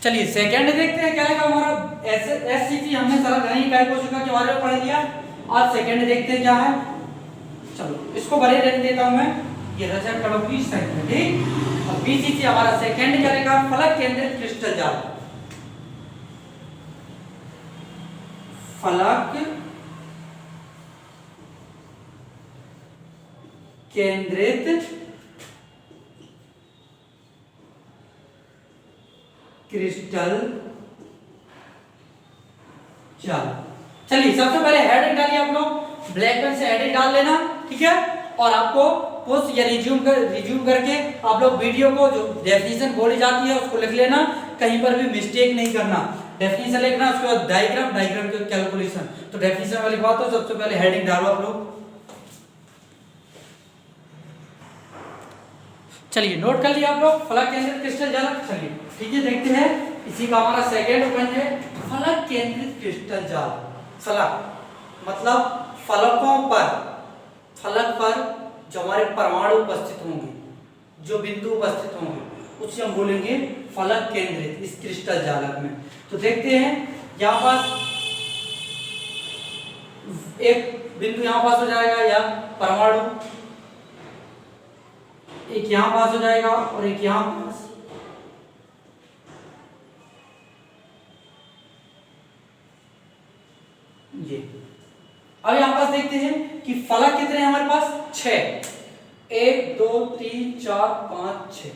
चलिए सेकंड देखते हैं क्या है हमारा। एससीसी हमने सारा घनी इकाई कोशिका के बारे में पढ़ लिया। आज सेकंड देखते हैं क्या है। चलो इसको बड़े रहने देता हूं मैं, ये रचक कणों की संख्या, ठीक। और बीसीसी हमारा सेकंड क्या रहेगा, फलक केंद्रित क्रिस्टल जाल। फलक केंद्रित क्रिस्टल जाल। चलिए सबसे पहले हेडिंग डालिए आप लोग, ब्लैक पेन से हेडिंग डाल लेना, ठीक है। और आपको पोस्ट या रिज्यूम करके आप लोग वीडियो को जो डेफिनेशन बोली जाती है उसको लिख लेना, कहीं पर भी मिस्टेक नहीं करना। डेफिनेशन लिखना, उसके बाद डायग्राम के कैलकुलेशन। तो डेफिनेशन वाली बात हो, सबसे पहले हेडिंग डालो आप लोग। चलिए नोट कर लिया आप लोग, फलक केंद्रित क्रिस्टल जाल। चलिए ठीक है, देखते हैं इसी का हमारा सेकंड पॉइंट है फलक केंद्रित क्रिस्टल जाल। फलक मतलब फलकों पर, फलक पर जो हमारे परमाणु उपस्थित होंगे, जो बिंदु उपस्थित होंगे, उसे हम बोलेंगे फलक केंद्रित इस क्रिस्टल जालक में। तो देखते हैं यहाँ पास एक बिंदु यहाँ पास हो जाएगा या परमाणु, एक यहाँ पास हो जाएगा और एक यहाँ पास। ये अब यहाँ पास देखते हैं कि फलक कितने हैं हमारे पास, 6। 1 2 3 4 5 6,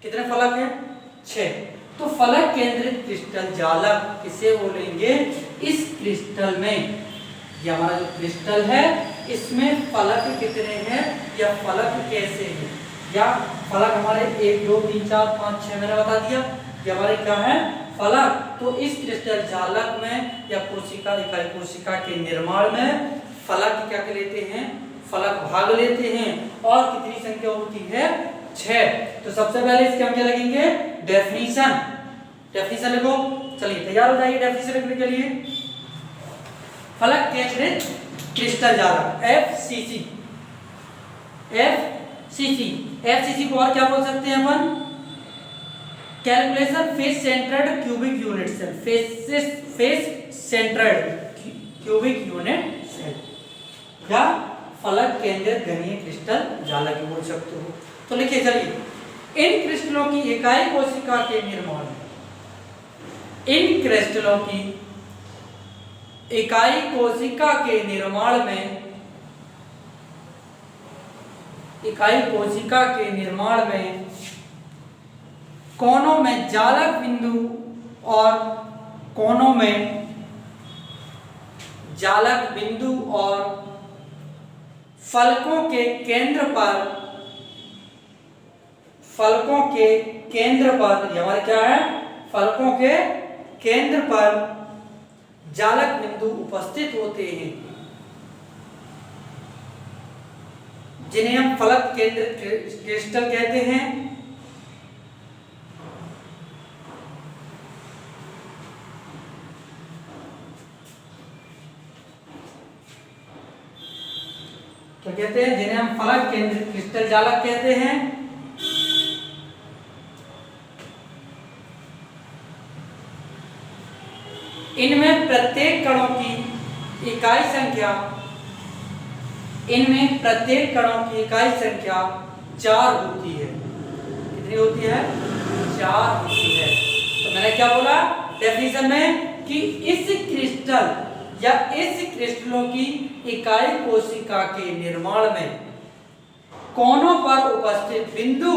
कितने फलक हैं, 6। तो फलक केंद्रित क्रिस्टल जालक किसे बोलेंगे, इस क्रिस्टल में, ये हमारा जो क्रिस्टल है इसमें फलक कितने हैं या फलक कैसे हैं, या फलक हमारे 1 2 3 4 5 6 मैंने बता दिया, ये हमारे क्या है, फलक। तो इस क्रिस्टल जालक में या कोशिका इकाई कोशिका के निर्माण में फलक क्या लेते हैं, फलक भाग लेते हैं। और कितनी संख्या होती है, 6। तो सबसे पहले इसके हम क्या लगेंगे, डेफिनेशन लिखो। चलिए तैयार हो जाइए डेफिनेशन लिखने के लिए। फलक केंद्रित क्रिस्टल जालक एफसीसी को और क्या बोल सकते हैं अपन, calculation face centred cubic unit cell, face centred cubic unit cell, या फलक केंद्रित घनीय क्रिस्टल जालक बोल सकते हो। तो लिखिए चलिए, इन क्रिस्टलों की इकाई कोशिका के निर्माण में, इन क्रिस्टलों की इकाई कोशिका के निर्माण में, इकाई कोशिका के निर्माण में कोनों में जालक बिंदु और कोनों में जालक बिंदु और फलकों के केंद्र पर, फलकों के केंद्र पर, ये हमारे क्या है, फलकों के केंद्र पर जालक बिंदु उपस्थित होते हैं, जिन्हें हम फलक केंद्रित क्रिस्टल कहते हैं। क्या कहते हैं, जिन्हें हम फलक केंद्रित क्रिस्टल जालक कहते हैं। इनमें प्रत्येक कणों की इकाई संख्या, इनमें प्रत्येक कणों की इकाई संख्या 4 होती है। कितनी होती है, 4 होती है। तो मैंने क्या बोला डेफिनेशन में कि इस क्रिस्टल या इस क्रिस्टलों की इकाई कोशिका के निर्माण में कोनों पर उपस्थित बिंदु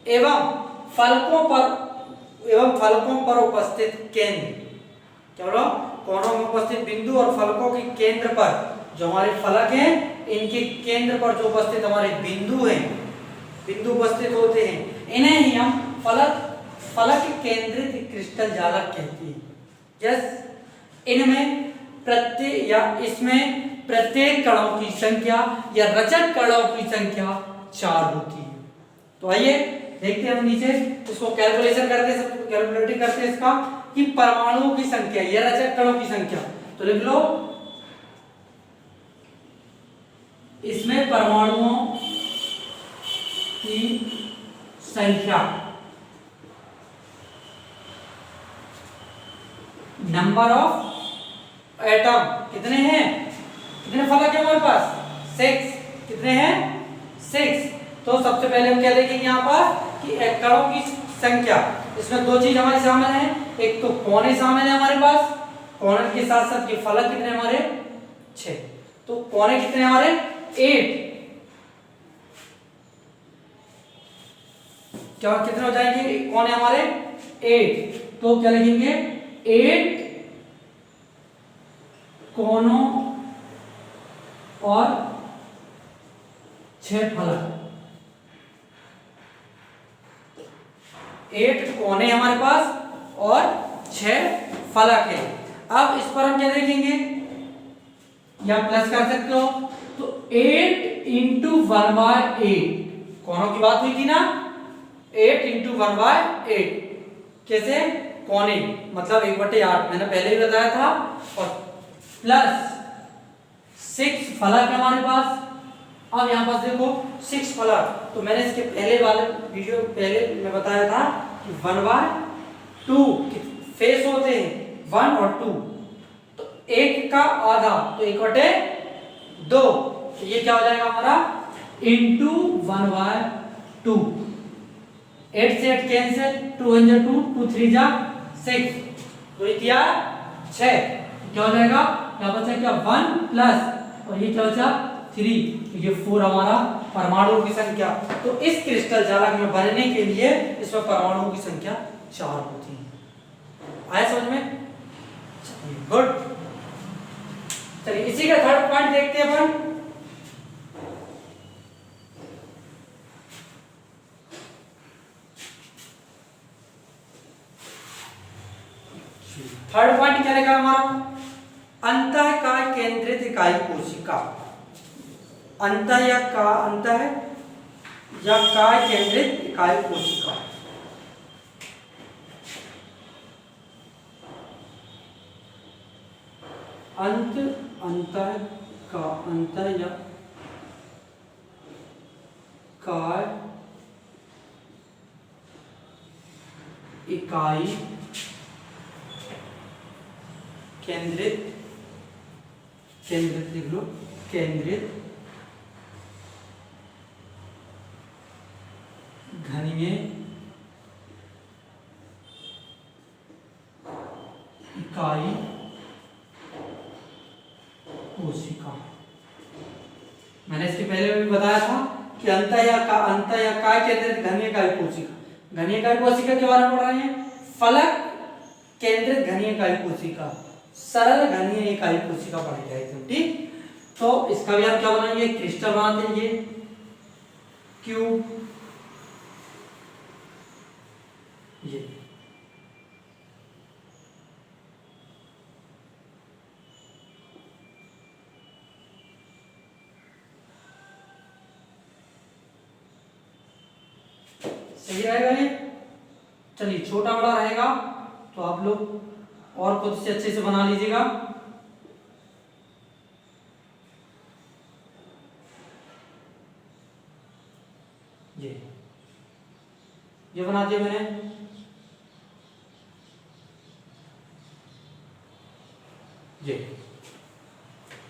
एवं फलकों पर उपस्थित केंद्र, क्या बोलो, कोनों में उपस्थित बिंदु और फलकों के केंद्र पर, जो हमारे फलक हैं इनके केंद्र पर जो उपस्थित हमारे बिंदु हैं, बिंदु उपस्थित होते हैं, इन्हें ही हम फलक केंद्रित क्रिस्टल जालक कहते हैं। यस, इनमें प्रत्येक या इसमें प्रत्येक कणों की संख्या या रचक कणों की संख्या 4 होती है। तो आइए देखते हैं हम नीचे इसको कैलकुलेशन करते हैं, सब कैलकुलेटिंग करते हैं इसका कि परमाणुओं की संख्या या रचक कणों की संख्या। तो लिख लो, इसमें परमाणुओं की संख्या नंबर ऑफ एटम कितने हैं, कितने फलक है हमारे पास, 6। कितने हैं, 6। तो सबसे पहले हम क्या देखेंगे यहाँ पर कि एकड़ों की संख्या। इसमें दो चीज हमारी शामिल है, एक तो कोने शामिल है हमारे पास, कोने के साथ साथ ये फलक कितने हमारे 6। तो कोने कितने हमारे 8, क्या कितने हो जाएंगे कोने हमारे 8। तो क्या लिखेंगे 8 कोनों और 6 फलक। 8 कोने हमारे पास और 6 फलक है। अब इस पर हम क्या देखेंगे, या प्लस कर सकते हो, तो 8 इंटू 1/8 कोनों की बात हुई थी ना, 8 इंटू 1/8 कैसे, कोने मतलब 1/8 मैंने पहले ही बताया था, और प्लस 6 फलक है हमारे पास। अब यहाँ पास देखो 6 फलक, तो मैंने इसके पहले वाले वीडियो पहले मैं बताया था कि 1/2 फेस होते हैं, 1 और 2, तो 1 का आधा तो 1/2, तो ये क्या हो जाएगा हमारा इंटू 1/2। 8 से 8 कैंसिल, 2 1 जा 2, 2 3 जा 6, तो ये क्या 6, क्या हो जाएगा यहाँ बचा क्या 1 प्लस, और ये क्या बचा 3, तो ये 4 हमारा परमाणुओं की संख्या। तो इस क्रिस्टल जालक में बनने के लिए इसमें परमाणुओं की संख्या 4 होती है। आया समझ में, गुड। चलिए इसी का थर्ड पॉइंट देखते हैं अपन। थर्ड पॉइंट क्या रहेगा हमारा, अंतःकाय केंद्रित इकाई कोशिका। अंत या काय केंद्रित इकाई कोशिका। अंत या काय इकाई केंद्रित लिख लो, केंद्रित घनीय इकाई कोशिका। मैंने इसके पहले भी बताया था कि अंत या काय केंद्रित घनीय इकाई कोशिका। घनीय इकाई कोशिका के बारे में पढ़ रहे हैं, फलक केंद्रित घनीय इकाई कोशिका, सरल घनीय इकाई कोशिका पढ़ी जाएगी, ठीक। तो इसका भी आप क्या बनाएंगे, क्रिस्टल बनाते हैं, ये क्यूब, ये सही रहेगा ये। चलिए छोटा बड़ा रहेगा तो आप लोग और खुद से अच्छे से बना लीजिएगा। ये बना दिया मैंने। ये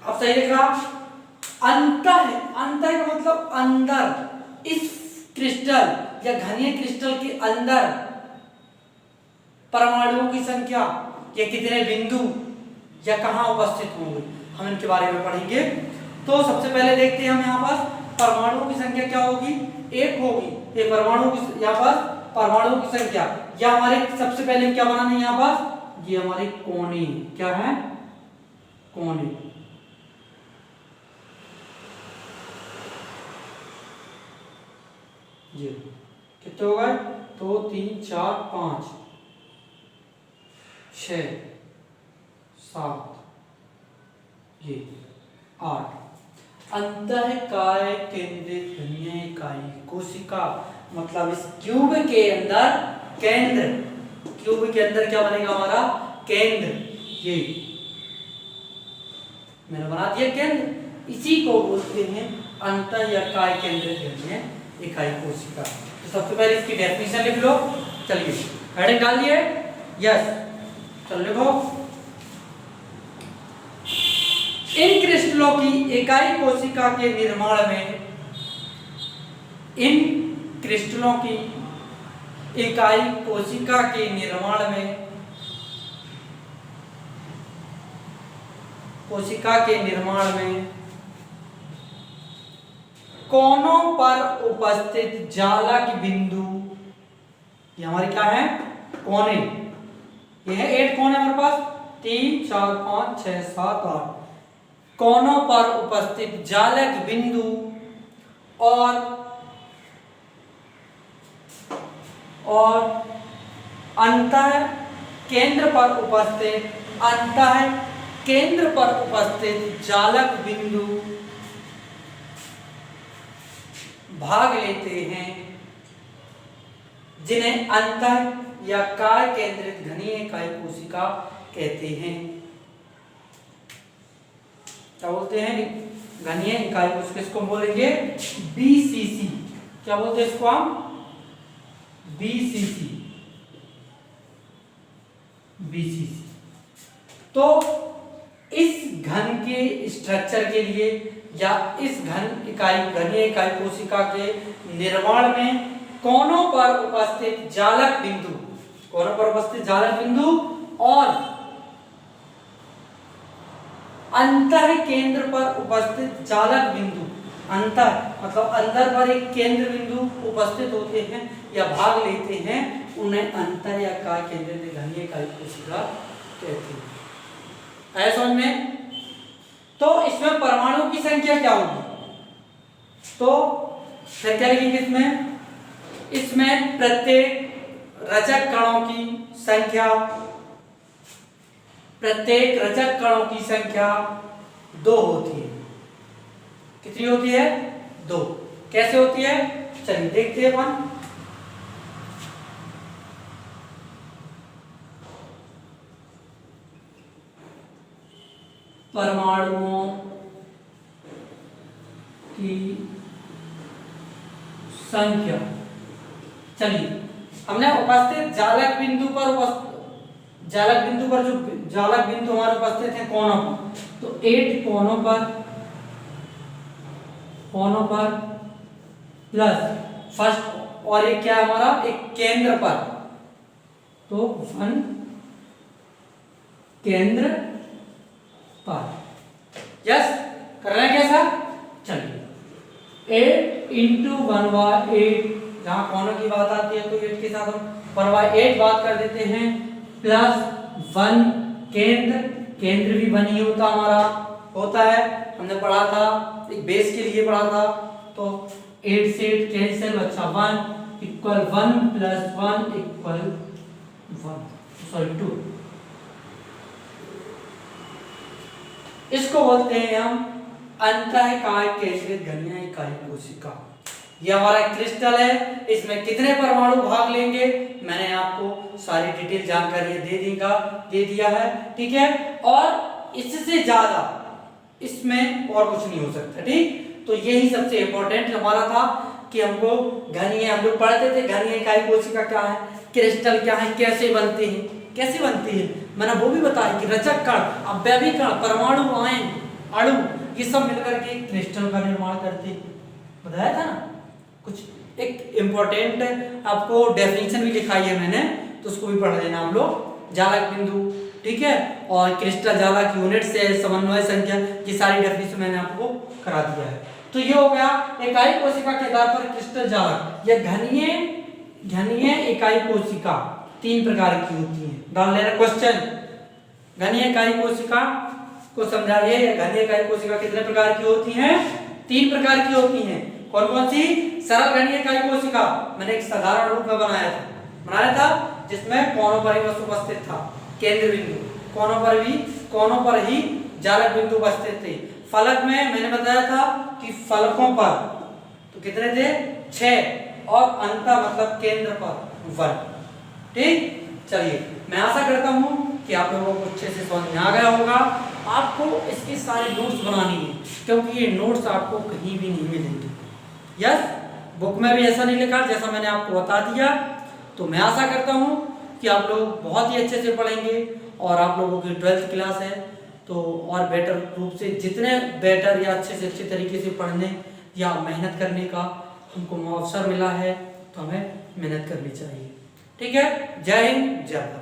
अब सही लिखा। अंतर का मतलब अंदर, इस क्रिस्टल या घनीय क्रिस्टल के अंदर परमाणुओं की संख्या या कितने बिंदु या कहां उपस्थित होंगे, हम इनके बारे में पढ़ेंगे। तो सबसे पहले देखते हैं हम यहाँ पास परमाणुओं की संख्या क्या होगी, 1 होगी। ये परमाणु की यहाँ पास परमाणुओं की संख्या, या हमारे सबसे पहले क्या बनाना है यहाँ पास, ये हमारे कोने, क्या है कोने। ये कितने हो गए, 2 3 4 5 6 7 ये 8। अंतःकाय केंद्रित घनीय इकाई कोशिका मतलब इस क्यूब के अंदर केंद्र, क्यूब के अंदर क्या बनेगा हमारा केंद्र, ये मैंने बना दिया केंद्र, इसी को बोलते हैं अंतःकाय केंद्रित घनीय इकाई कोशिका। तो सबसे पहले इसकी डेफिनेशन लिख लो। चलिए हेडिंग डाल दिए, यस, चलो लिखो। इन क्रिस्टलों की इकाई कोशिका के निर्माण में, इन क्रिस्टलों की इकाई कोशिका के निर्माण में, कोशिका के निर्माण में कोनों पर उपस्थित जालक बिंदु, ये हमारे क्या है, कोने, ये है 8 कोने हमारे पास, 3 4 5 6 7 8, कोनों पर उपस्थित जालक बिंदु और अंतः केंद्र पर उपस्थित, अंतः केंद्र पर उपस्थित जालक बिंदु भाग लेते हैं, जिन्हें अंतः या काय केंद्रित घनीय इकाई कोशिका कहते हैं। क्या बोलते हैं, घनीय इकाई कोशिका, इसको बोलेंगे बीसीसी। क्या बोलते हैं इसको हम, बीसीसी, बीसीसी। तो इस घन के स्ट्रक्चर के लिए या इस घनीय इकाई कोशिका के निर्माण में कोनों पर उपस्थित जालक बिंदु, कोनों पर उपस्थित जालक बिंदु और अंतः केंद्र पर उपस्थित जालक बिंदु, अंतः मतलब अंदर पर एक केंद्र बिंदु उपस्थित होते हैं या भाग लेते हैं, उन्हें अंतः या काय केंद्रित घनीय इकाई कोशिका कहते हैं। है समझ में? तो इसमें परमाणु की संख्या क्या होगी, तो फिर क्या लिखेंगे इसमें, इसमें प्रत्येक रजक कणों की संख्या, प्रत्येक रजक कणों की संख्या 2 होती है। कितनी होती है, 2। कैसे होती है, चलिए देखते हैं अपन। परमाणुओं की संख्या, चलिए हमने उपस्थित जालक बिंदु पर जो जालक बिंदु हमारे उपस्थित हैं कोनों पर, तो 8 कोनों पर प्लस फर्स्ट, और एक क्या हमारा, एक केंद्र पर, तो 1 केंद्र पर। यस, कर रहे हैं कैसा, चलिए 8 × 1/8, जहां कोनों की बात आती है तो 8 के साथ हम 1/8 बात कर देते हैं, प्लस 1 केंद्र भी 1 ही होता हमारा, होता है, हमने पढ़ा था, एक बेस के लिए पढ़ा था, तो 8 से 8 कैंसिल, बचा 1 इक्वल 1 + 1 इक्वल 2। इसको बोलते हैं हम अंतः काय केंद्रित घनीय इकाई कोशिका। ये हमारा क्रिस्टल है, इसमें कितने परमाणु भाग लेंगे मैंने आपको सारी डिटेल जानकारी दे दिया है, ठीक है। और इससे ज्यादा इसमें और कुछ नहीं हो सकता, ठीक। तो यही सबसे इंपॉर्टेंट हमारा था कि हमको घनीय, हम लोग पढ़ते थे घनीय इकाई कोशिका क्या है, क्रिस्टल क्या है, कैसे बनते हैं, मैंने वो भी बताया कि रजक कण, अवयवी कण, परमाणु, आयन, अणु, ये सब मिलकर के क्रिस्टल का निर्माण करते, बताया था ना। कुछ एक इंपॉर्टेंट आपको डेफिनेशन भी लिखाई है मैंने, तो उसको भी पढ़ लेना आप लोग। जालक बिंदु, ठीक है, और क्रिस्टल जालक यूनिट से समन्वय संख्या, ये सारी डेफिनेशन मैंने आपको करा दिया है। तो ये हो गया इकाई कोशिका के आधार पर क्रिस्टल जालक। ये घनीय इकाई कोशिका 3 प्रकार की होती है। डाल लेना क्वेश्चन, घनीय इकाई कोशिका को समझाइए। घनीय इकाई कोशिका कितने प्रकार की होती हैं? 3 प्रकार की होती हैं। कौन कौन सी? सरल घनीय इकाई कोशिका मैंने एक साधारण रूप में बनाया था जिसमें कोनों पर ही वस्तु उपस्थित था, केंद्र बिंदु, कोनों पर ही जालक बिंदु उपस्थित थे। फलक में मैंने बताया था कि फलकों पर तो कितने थे? 6, और अंत मतलब केंद्र पर 1, ठीक। चलिए, मैं आशा करता हूं कि आप लोगों को अच्छे से समझ में आ गया होगा। आपको इसकी सारी नोट्स बनानी है, क्योंकि ये नोट्स आपको कहीं भी नहीं मिलेंगे। यस, बुक में भी ऐसा नहीं लिखा जैसा मैंने आपको बता दिया। तो मैं आशा करता हूं कि आप लोग बहुत ही अच्छे से पढ़ेंगे, और आप लोगों की 12th क्लास है तो और बेटर रूप से जितने बेटर या अच्छे से अच्छे तरीके से पढ़ने या मेहनत करने का हमको अवसर मिला है तो हमें मेहनत करनी चाहिए। ठीक है, जय हिंद जय भारत।